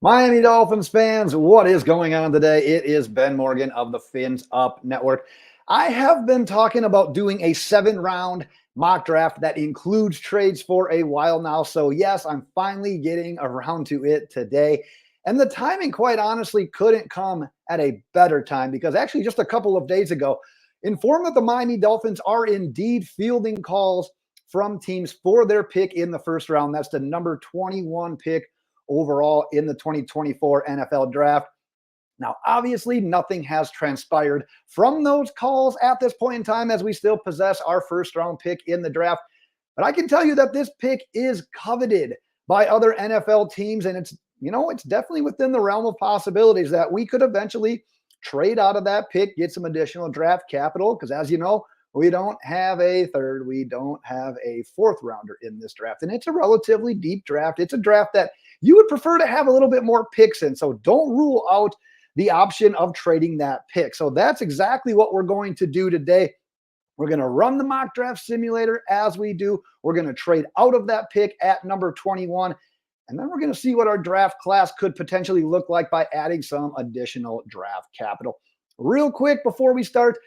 Miami Dolphins fans, what is going on today? It is Ben Morgan of the Fins Up Network. I have been talking about doing a 7-round mock draft that includes trades for a while now. So, yes, I'm finally getting around to it today. And the timing, quite honestly, couldn't come at a better time because actually, just a couple of days ago, informed that the Miami Dolphins are indeed fielding calls from teams for their pick in the first round. That's the number 21 pick overall in the 2024 NFL draft. Now, obviously, nothing has transpired from those calls at this point in time as we still possess our first round pick in the draft. But I can tell you that this pick is coveted by other NFL teams, and it's definitely within the realm of possibilities that we could eventually trade out of that pick, get some additional draft capital, because as you know, we don't have a third, we don't have a fourth rounder in this draft. And it's a relatively deep draft. It's a draft that you would prefer to have a little bit more picks in. So don't rule out the option of trading that pick. So that's exactly what we're going to do today. We're going to run the mock draft simulator as we do. We're going to trade out of that pick at number 21. And then we're going to see what our draft class could potentially look like by adding some additional draft capital. Real quick before we start,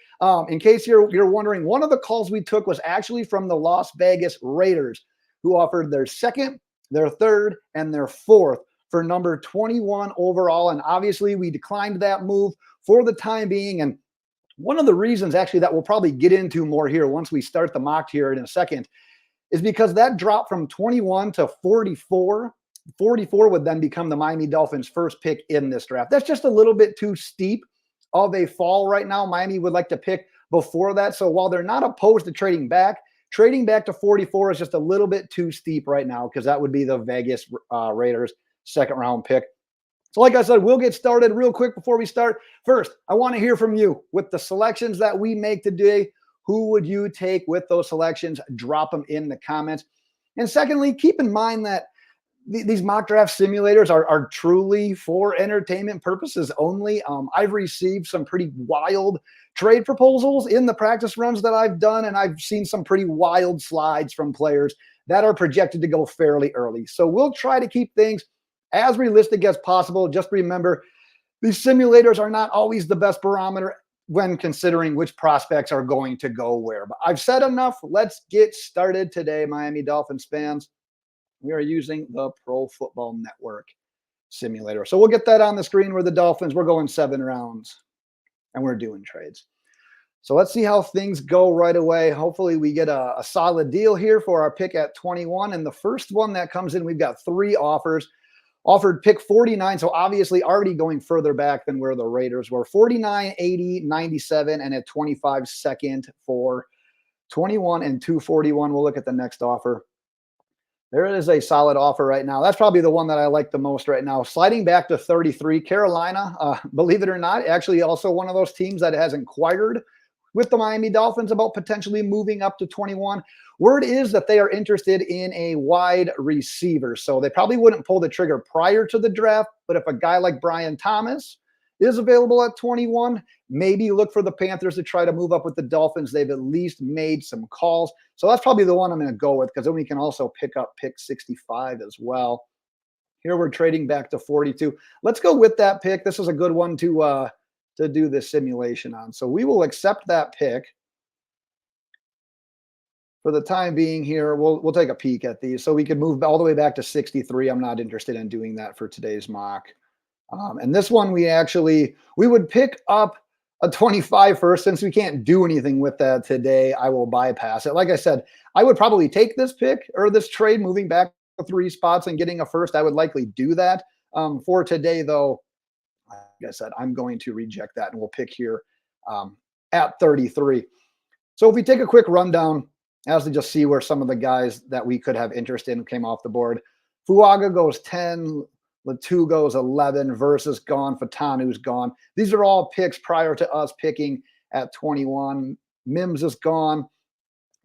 in case you're wondering, one of the calls we took was actually from the Las Vegas Raiders, who offered their second, their third, and their fourth for number 21 overall. And obviously, we declined that move for the time being. And one of the reasons actually that we'll probably get into more here once we start the mock here in a second is because that drop from 21 to 44. 44 would then become the Miami Dolphins' first pick in this draft. That's just a little bit too steep of a fall right now. Miami would like to pick before that. So while they're not opposed to trading back to 44 is just a little bit too steep right now because that would be the Vegas Raiders' second round pick. So like I said, we'll get started real quick before we start. First, I want to hear from you with the selections that we make today. Who would you take with those selections? Drop them in the comments. And secondly, keep in mind that these mock draft simulators are truly for entertainment purposes only. I've received some pretty wild trade proposals in the practice runs that I've done, and I've seen some pretty wild slides from players that are projected to go fairly early. So we'll try to keep things as realistic as possible. Just remember, these simulators are not always the best barometer when considering which prospects are going to go where. But I've said enough. Let's get started today, Miami Dolphins fans. We are using the Pro Football Network simulator. So we'll get that on the screen where the Dolphins, we're going 7 rounds and we're doing trades. So let's see how things go right away. Hopefully we get a solid deal here for our pick at 21. And the first one that comes in, we've got 3 offers. Offered pick 49, so obviously already going further back than where the Raiders were. 49, 80, 97, and at 25 second for 21 and 241. We'll look at the next offer. There is a solid offer right now. That's probably the one that I like the most right now. Sliding back to 33, Carolina, believe it or not, actually also one of those teams that has inquired with the Miami Dolphins about potentially moving up to 21. Word is that they are interested in a wide receiver. So they probably wouldn't pull the trigger prior to the draft, but if a guy like Brian Thomas is available at 21, maybe look for the Panthers to try to move up with the Dolphins. They've at least made some calls. So that's probably the one I'm going to go with because then we can also pick up pick 65 as well. Here we're trading back to 42. Let's go with that pick. This is a good one to do this simulation on. So we will accept that pick. For the time being here, we'll take a peek at these. So we could move all the way back to 63. I'm not interested in doing that for today's mock. And this one, we would pick up a 25 first. Since we can't do anything with that today, I will bypass it. Like I said, I would probably take this pick or this trade moving back 3 spots and getting a first. I would likely do that. For today, though, like I said, I'm going to reject that and we'll pick here at 33. So if we take a quick rundown, as to just see where some of the guys that we could have interest in came off the board. Fuaga goes 10, Latu goes 11, Versus gone, Fatanu's gone. These are all picks prior to us picking at 21. Mims is gone.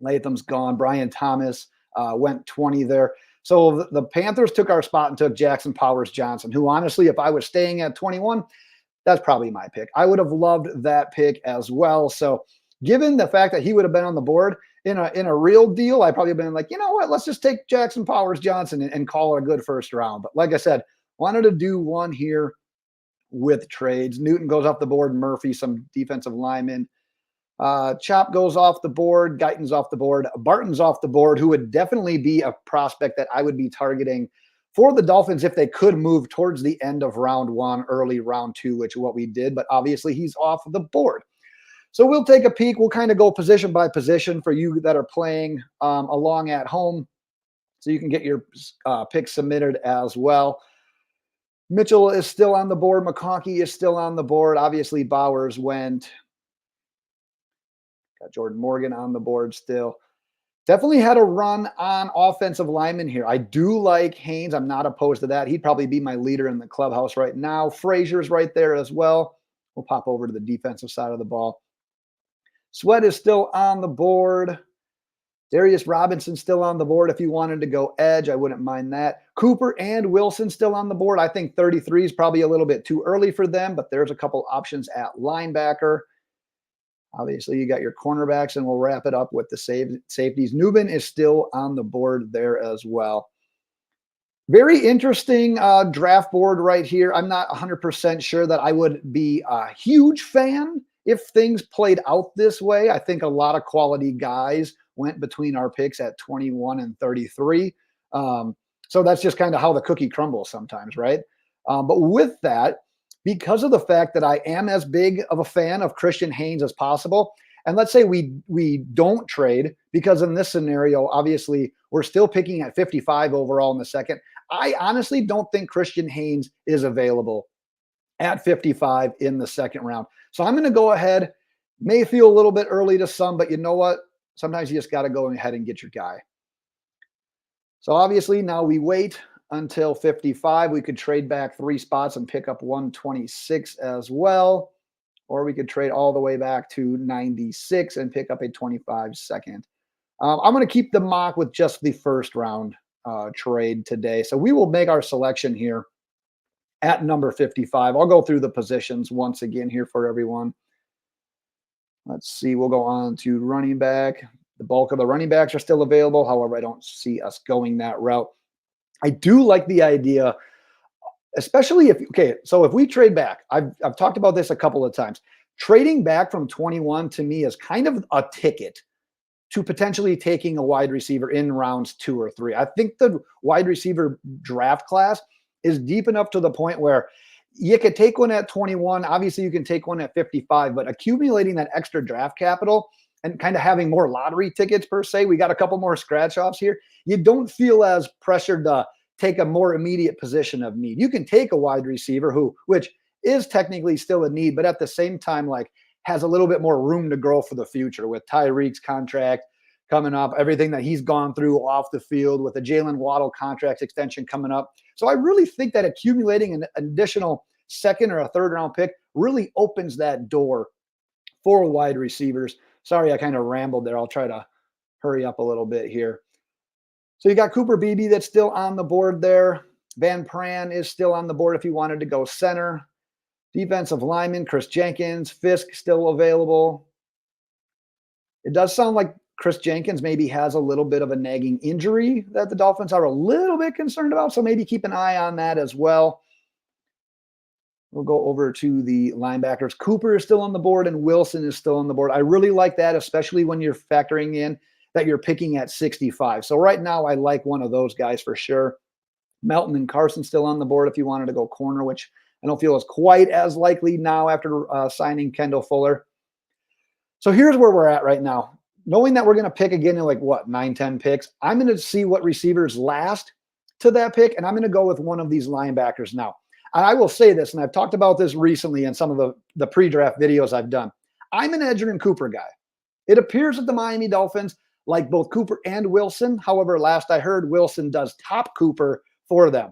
Latham's gone. Brian Thomas went 20 there. So the Panthers took our spot and took Jackson Powers-Johnson, who honestly, if I was staying at 21, that's probably my pick. I would have loved that pick as well. So given the fact that he would have been on the board in a real deal, I probably been like, you know what, let's just take Jackson Powers-Johnson and call it a good first round. But like I said, Wanted to do one here with trades. Newton goes off the board, Murphy, some defensive linemen. Chop goes off the board, Guyton's off the board, Barton's off the board, who would definitely be a prospect that I would be targeting for the Dolphins if they could move towards the end of round 1, early round 2, which is what we did. But obviously he's off the board. So we'll take a peek. We'll kind of go position by position for you that are playing along at home, so you can get your picks submitted as well. Mitchell is still on the board. McConkey is still on the board. Obviously, Bowers went. Got Jordan Morgan on the board still. Definitely had a run on offensive linemen here. I do like Haynes. I'm not opposed to that. He'd probably be my leader in the clubhouse right now. Frazier's right there as well. We'll pop over to the defensive side of the ball. Sweat is still on the board. Darius Robinson still on the board. If you wanted to go edge, I wouldn't mind that. Cooper and Wilson still on the board. I think 33 is probably a little bit too early for them, but there's a couple options at linebacker. Obviously, you got your cornerbacks, and we'll wrap it up with the safeties. Newman is still on the board there as well. Very interesting draft board right here. I'm not 100% sure that I would be a huge fan if things played out this way. I think a lot of quality guys went between our picks at 21 and 33. So that's just kind of how the cookie crumbles sometimes, right? But with that, because of the fact that I am as big of a fan of Christian Haynes as possible, and let's say we don't trade, because in this scenario, obviously, we're still picking at 55 overall in the second. I honestly don't think Christian Haynes is available at 55 in the second round. So I'm going to go ahead. May feel a little bit early to some, but you know what? Sometimes you just got to go ahead and get your guy. So obviously now we wait until 55. We could trade back 3 spots and pick up 126 as well. Or we could trade all the way back to 96 and pick up a 25 second. I'm going to keep the mock with just the first round trade today. So we will make our selection here at number 55. I'll go through the positions once again here for everyone. Let's see. We'll go on to running back. The bulk of the running backs are still available. However, I don't see us going that route. I do like the idea, especially if we trade back. I've talked about this a couple of times. Trading back from 21 to me is kind of a ticket to potentially taking a wide receiver in rounds 2 or 3. I think the wide receiver draft class is deep enough to the point where you could take one at 21. Obviously, you can take one at 55, but accumulating that extra draft capital and kind of having more lottery tickets per se, we got a couple more scratch offs here. You don't feel as pressured to take a more immediate position of need. You can take a wide receiver which is technically still a need, but at the same time, like, has a little bit more room to grow for the future with Tyreek's contract coming up, everything that he's gone through off the field, with the Jalen Waddle contract extension coming up. So I really think that accumulating an additional second or a third round pick really opens that door for wide receivers. Sorry, I kind of rambled there. I'll try to hurry up a little bit here. So you got Cooper Beebe that's still on the board there. Van Pran is still on the board if you wanted to go center. Defensive lineman, Chris Jenkins. Fisk still available. It does sound like Chris Jenkins maybe has a little bit of a nagging injury that the Dolphins are a little bit concerned about. So maybe keep an eye on that as well. We'll go over to the linebackers. Cooper is still on the board and Wilson is still on the board. I really like that, especially when you're factoring in that you're picking at 65. So right now I like one of those guys for sure. Melton and Carson still on the board if you wanted to go corner, which I don't feel is quite as likely now after signing Kendall Fuller. So here's where we're at right now. Knowing that we're going to pick again in 9, 10 picks, I'm going to see what receivers last to that pick, and I'm going to go with one of these linebackers now. And I will say this, and I've talked about this recently in some of the pre-draft videos I've done. I'm an Edgerrin Cooper guy. It appears that the Miami Dolphins like both Cooper and Wilson. However, last I heard, Wilson does top Cooper for them.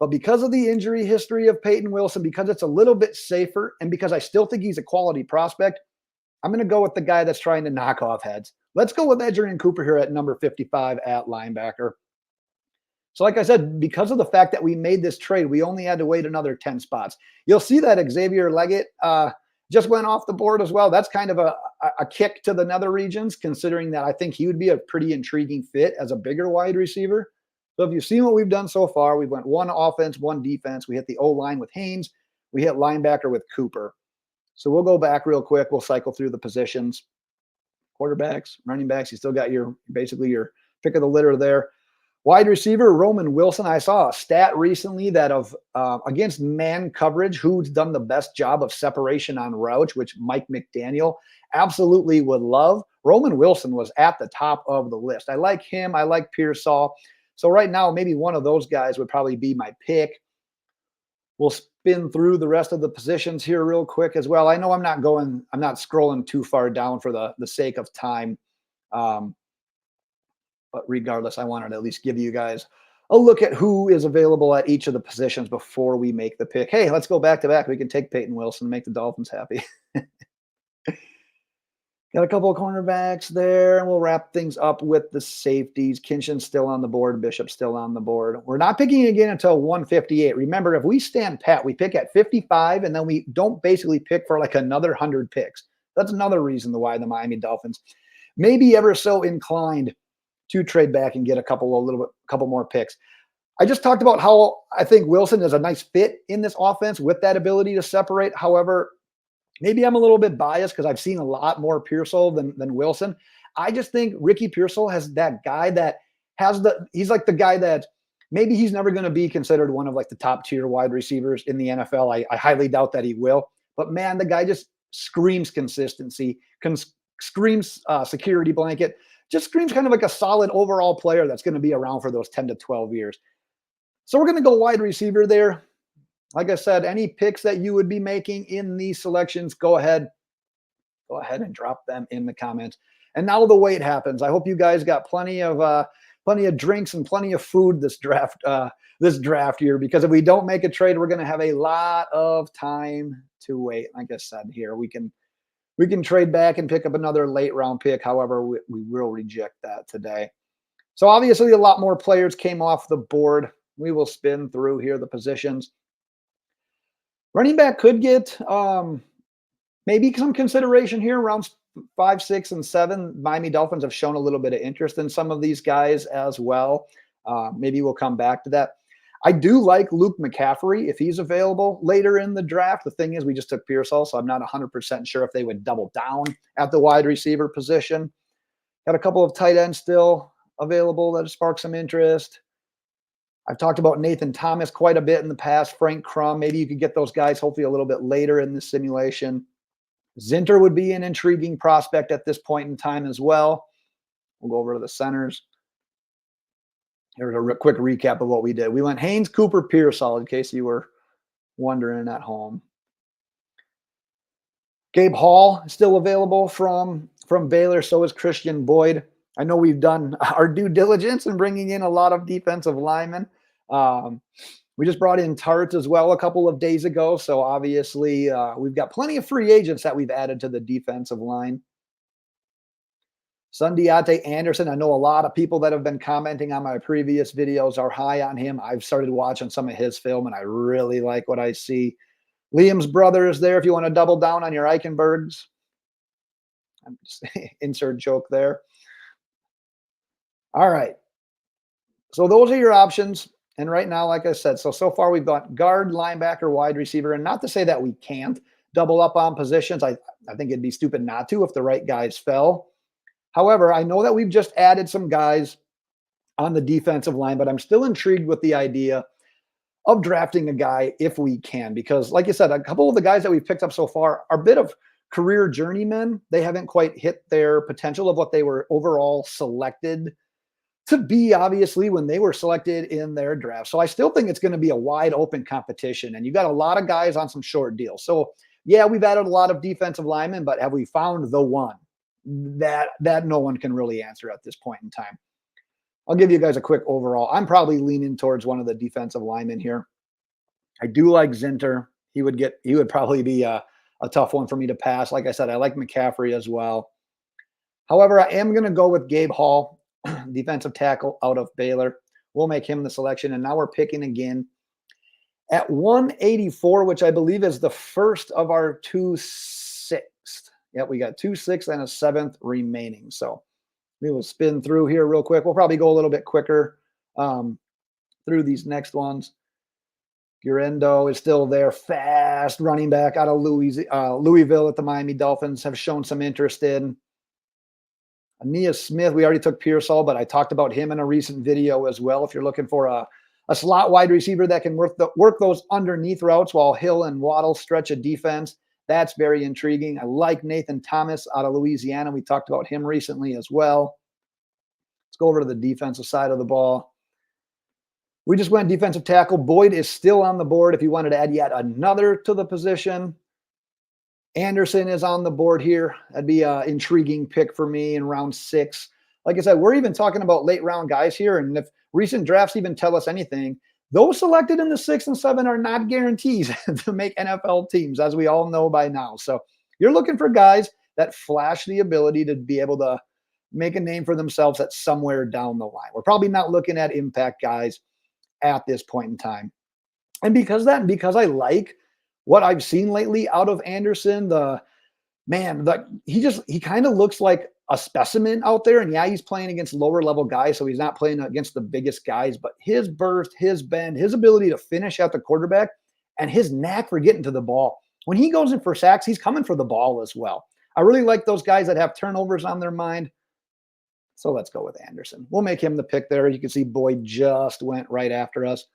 But because of the injury history of Peyton Wilson, because it's a little bit safer, and because I still think he's a quality prospect, I'm going to go with the guy that's trying to knock off heads. Let's go with Edgerrin Cooper here at number 55 at linebacker. So like I said, because of the fact that we made this trade, we only had to wait another 10 spots. You'll see that Xavier Leggett just went off the board as well. That's kind of a kick to the nether regions, considering that I think he would be a pretty intriguing fit as a bigger wide receiver. So if you've seen what we've done so far, we went one offense, one defense. We hit the O-line with Haynes. We hit linebacker with Cooper. So we'll go back real quick. We'll cycle through the positions. Quarterbacks, running backs, you still got your basically your pick of the litter there. Wide receiver, Roman Wilson. I saw a stat recently that of against man coverage, who's done the best job of separation on routes, which Mike McDaniel absolutely would love. Roman Wilson was at the top of the list. I like him. I like Pearsall. So right now, maybe one of those guys would probably be my pick. We'll spin through the rest of the positions here real quick as well. I know I'm not scrolling too far down for the sake of time. But regardless, I wanted to at least give you guys a look at who is available at each of the positions before we make the pick. Hey, let's go back to back. We can take Peyton Wilson and make the Dolphins happy. Got a couple of cornerbacks there, and we'll wrap things up with the safeties. Kinshin's still on the board. Bishop's still on the board. We're not picking again until 158. Remember, if we stand pat, we pick at 55, and then we don't basically pick for like another 100 picks. That's another reason why the Miami Dolphins may be ever so inclined to trade back and get a couple more picks. I just talked about how I think Wilson is a nice fit in this offense with that ability to separate. However, maybe I'm a little bit biased because I've seen a lot more Pearsall than Wilson. I just think Ricky Pearsall has that guy that he's like the guy that maybe he's never going to be considered one of like the top tier wide receivers in the NFL. I highly doubt that he will. But man, the guy just screams consistency, screams security blanket. Just screams kind of like a solid overall player that's going to be around for those 10 to 12 years. So we're going to go wide receiver there. Like I said, any picks that you would be making in these selections, go ahead and drop them in the comments. And now the wait happens. I hope you guys got plenty of drinks and plenty of food this draft year, because if we don't make a trade, we're going to have a lot of time to wait. Like I said here, we can trade back and pick up another late round pick. However, we will reject that today. So obviously a lot more players came off the board. We will spin through here the positions. Running back could get maybe some consideration here. Rounds 5, 6, and 7. Miami Dolphins have shown a little bit of interest in some of these guys as well. Maybe we'll come back to that. I do like Luke McCaffrey if he's available later in the draft. The thing is, we just took Pearsall, so I'm not 100% sure if they would double down at the wide receiver position. Got a couple of tight ends still available that spark some interest. I've talked about Nathan Thomas quite a bit in the past. Frank Crum, maybe you could get those guys hopefully a little bit later in the simulation. Zinter would be an intriguing prospect at this point in time as well. We'll go over to the centers. Here's a quick recap of what we did. We went Haynes, Cooper, Pearsall, in case you were wondering at home. Gabe Hall is still available from Baylor. So is Christian Boyd. I know we've done our due diligence in bringing in a lot of defensive linemen. We just brought in Tart as well a couple of days ago. So obviously we've got plenty of free agents that we've added to the defensive line. Sundiate Anderson, I know a lot of people that have been commenting on my previous videos are high on him. I've started watching some of his film, and I really like what I see. Liam's brother is there if you want to double down on your Eichenbergs. I'm just insert joke there. All right. So those are your options. And right now, like I said, so far we've got guard, linebacker, wide receiver. And not to say that we can't double up on positions. I think it'd be stupid not to if the right guys fell. However, I know that we've just added some guys on the defensive line, but I'm still intrigued with the idea of drafting a guy if we can, because like you said, a couple of the guys that we've picked up so far are a bit of career journeymen. They haven't quite hit their potential of what they were overall selected to be, obviously, when they were selected in their draft. So I still think it's going to be a wide open competition, and you got a lot of guys on some short deals. So yeah, we've added a lot of defensive linemen, but have we found the one? That no one can really answer at this point in time. I'll give you guys a quick overall. I'm probably leaning towards one of the defensive linemen here. I do like Zinter. He would probably be a tough one for me to pass. Like I said, I like McCaffrey as well. However, I am going to go with Gabe Hall, defensive tackle out of Baylor. We'll make him the selection. And now we're picking again at 184, which I believe is the first of our 2 sixths. Yep, we got 2 6 and a 7th remaining. So we will spin through here real quick. We'll probably go a little bit quicker through these next ones. Gurendo is still there, fast running back out of Louisville at the Miami Dolphins, have shown some interest in. Aeneas Smith, we already took Pearsall, but I talked about him in a recent video as well. If you're looking for a slot wide receiver that can work those underneath routes while Hill and Waddle stretch a defense, that's very intriguing. I like Nathan Thomas out of Louisiana. We talked about him recently as well. Let's go over to the defensive side of the ball. We just went defensive tackle. Boyd is still on the board if you wanted to add yet another to the position. Anderson is on the board here. That'd be an intriguing pick for me in round 6. Like I said, we're even talking about late round guys here. And if recent drafts even tell us anything, those selected in the 6 and 7 are not guarantees to make NFL teams, as we all know by now. So you're looking for guys that flash the ability to be able to make a name for themselves at somewhere down the line. We're probably not looking at impact guys at this point in time. And because I like what I've seen lately out of Anderson, he kind of looks like a specimen out there. And yeah, he's playing against lower level guys, so he's not playing against the biggest guys, but his burst, his bend, his ability to finish at the quarterback, and his knack for getting to the ball. When he goes in for sacks, he's coming for the ball as well. I really like those guys that have turnovers on their mind. So let's go with Anderson. We'll make him the pick there. You can see Boyd just went right after us.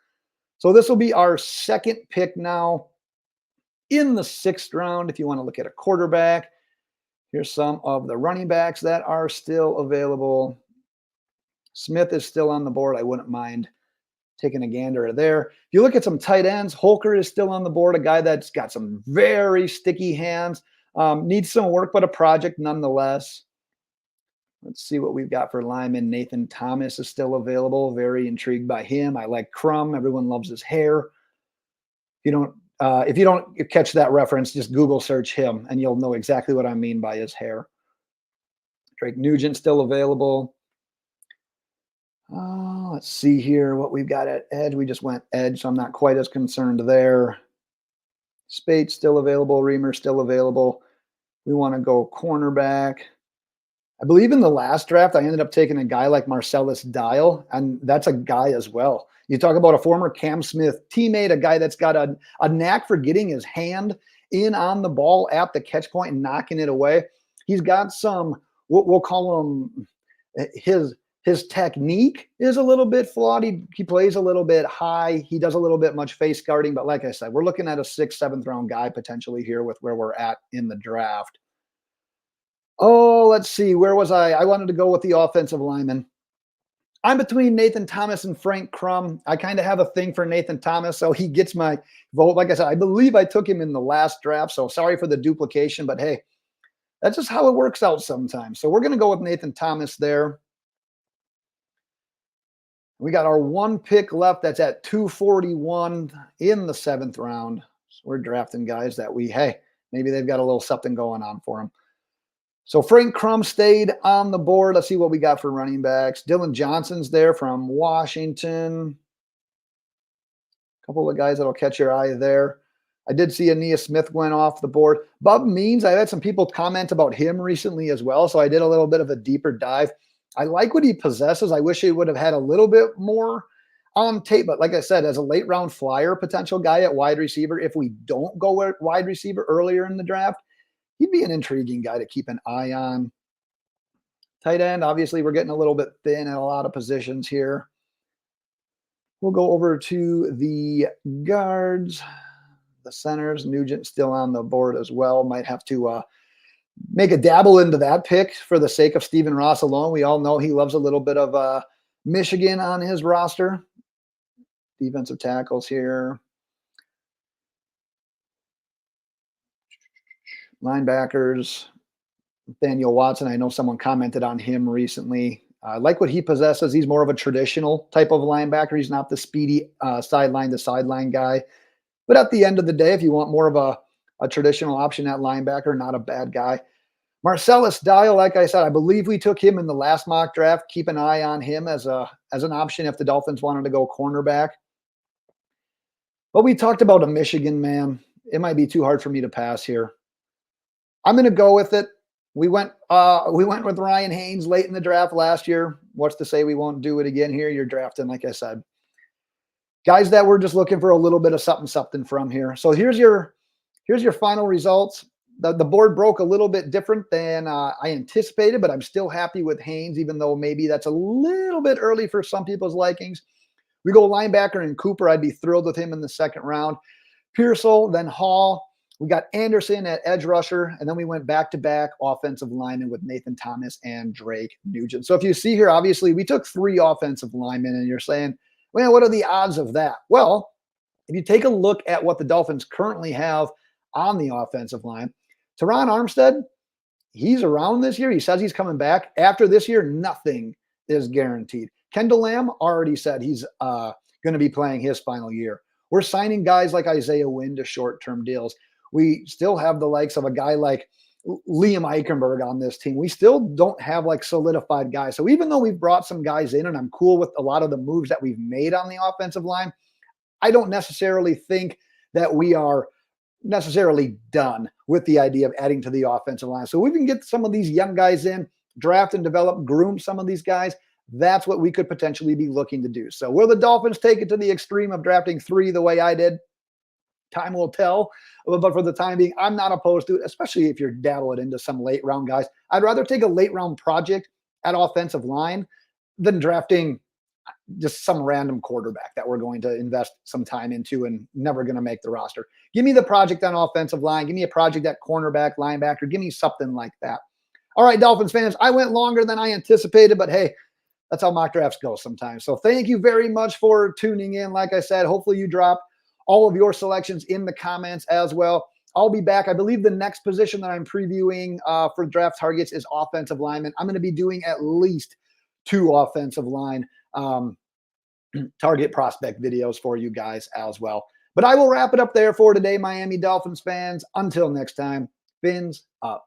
So this will be our second pick now in the 6th round. If you want to look at a quarterback, here's some of the running backs that are still available. Smith is still on the board. I wouldn't mind taking a gander there. If you look at some tight ends, Holker is still on the board, a guy that's got some very sticky hands, needs some work, but a project nonetheless. Let's see what we've got for lineman. Nathan Thomas is still available. Very intrigued by him. I like Crum. Everyone loves his hair. If you don't catch that reference, just Google search him and you'll know exactly what I mean by his hair. Drake Nugent still available. Let's see here what we've got at edge. We just went edge, so I'm not quite as concerned there. Spate still available. Reamer still available. We want to go cornerback. I believe in the last draft, I ended up taking a guy like Marcellus Dial, and that's a guy as well. You talk about a former Cam Smith teammate, a guy that's got a knack for getting his hand in on the ball at the catch point and knocking it away. He's got some, we'll call him, his technique is a little bit flawed. He plays a little bit high. He does a little bit much face guarding, but like I said, we're looking at a 6th, 7th round guy potentially here with where we're at in the draft. Oh, let's see. Where was I? I wanted to go with the offensive lineman. I'm between Nathan Thomas and Frank Crum. I kind of have a thing for Nathan Thomas, so he gets my vote. Like I said, I believe I took him in the last draft, so sorry for the duplication, but hey, that's just how it works out sometimes. So we're going to go with Nathan Thomas there. We got our 1 pick left. That's at 241 in the 7th round. So we're drafting guys that maybe they've got a little something going on for them. So Frank Crum stayed on the board. Let's see what we got for running backs. Dylan Johnson's there from Washington. A couple of guys that'll catch your eye there. I did see Aeneas Smith went off the board. Bub Means, I had some people comment about him recently as well, so I did a little bit of a deeper dive. I like what he possesses. I wish he would have had a little bit more on tape, but like I said, as a late round flyer potential guy at wide receiver, if we don't go with wide receiver earlier in the draft, he'd be an intriguing guy to keep an eye on. Tight end, obviously, we're getting a little bit thin at a lot of positions here. We'll go over to the guards, the centers. Nugent still on the board as well. Might have to make a dabble into that pick for the sake of Stephen Ross alone. We all know he loves a little bit of Michigan on his roster. Defensive tackles here. Linebackers, Nathaniel Watson. I know someone commented on him recently. I like what he possesses. He's more of a traditional type of linebacker. He's not the speedy sideline to sideline guy. But at the end of the day, if you want more of a traditional option at linebacker, not a bad guy. Marcellus Dial, like I said, I believe we took him in the last mock draft. Keep an eye on him as an option if the Dolphins wanted to go cornerback. But we talked about a Michigan man. It might be too hard for me to pass here. I'm going to go with it. We went with Ryan Haynes late in the draft last year. What's to say we won't do it again here? You're drafting, like I said, guys that we're just looking for a little bit of something from here. So here's your final results. The board broke a little bit different than I anticipated, but I'm still happy with Haynes, even though maybe that's a little bit early for some people's likings. We go linebacker and Cooper. I'd be thrilled with him in the second round. Pearsall, then Hall. We got Anderson at edge rusher, and then we went back-to-back offensive linemen with Nathan Thomas and Drake Nugent. So if you see here, obviously, we took 3 offensive linemen, and you're saying, well, what are the odds of that? Well, if you take a look at what the Dolphins currently have on the offensive line, Teron Armstead, he's around this year. He says he's coming back. After this year, nothing is guaranteed. Kendall Lamb already said he's going to be playing his final year. We're signing guys like Isaiah Wynn to short-term deals. We still have the likes of a guy like Liam Eichenberg on this team. We still don't have like solidified guys. So even though we've brought some guys in and I'm cool with a lot of the moves that we've made on the offensive line, I don't necessarily think that we are necessarily done with the idea of adding to the offensive line. So we can get some of these young guys in, draft and develop, groom some of these guys. That's what we could potentially be looking to do. So will the Dolphins take it to the extreme of drafting 3 the way I did? Time will tell. But for the time being, I'm not opposed to it, especially if you're dabbling into some late round guys. I'd rather take a late round project at offensive line than drafting just some random quarterback that we're going to invest some time into and never going to make the roster. Give me the project on offensive line. Give me a project at cornerback, linebacker. Give me something like that. All right, Dolphins fans, I went longer than I anticipated, but hey, that's how mock drafts go sometimes. So thank you very much for tuning in. Like I said, hopefully you drop all of your selections in the comments as well. I'll be back. I believe the next position that I'm previewing for draft targets is offensive lineman. I'm going to be doing at least 2 offensive line target prospect videos for you guys as well. But I will wrap it up there for today, Miami Dolphins fans. Until next time, fins up.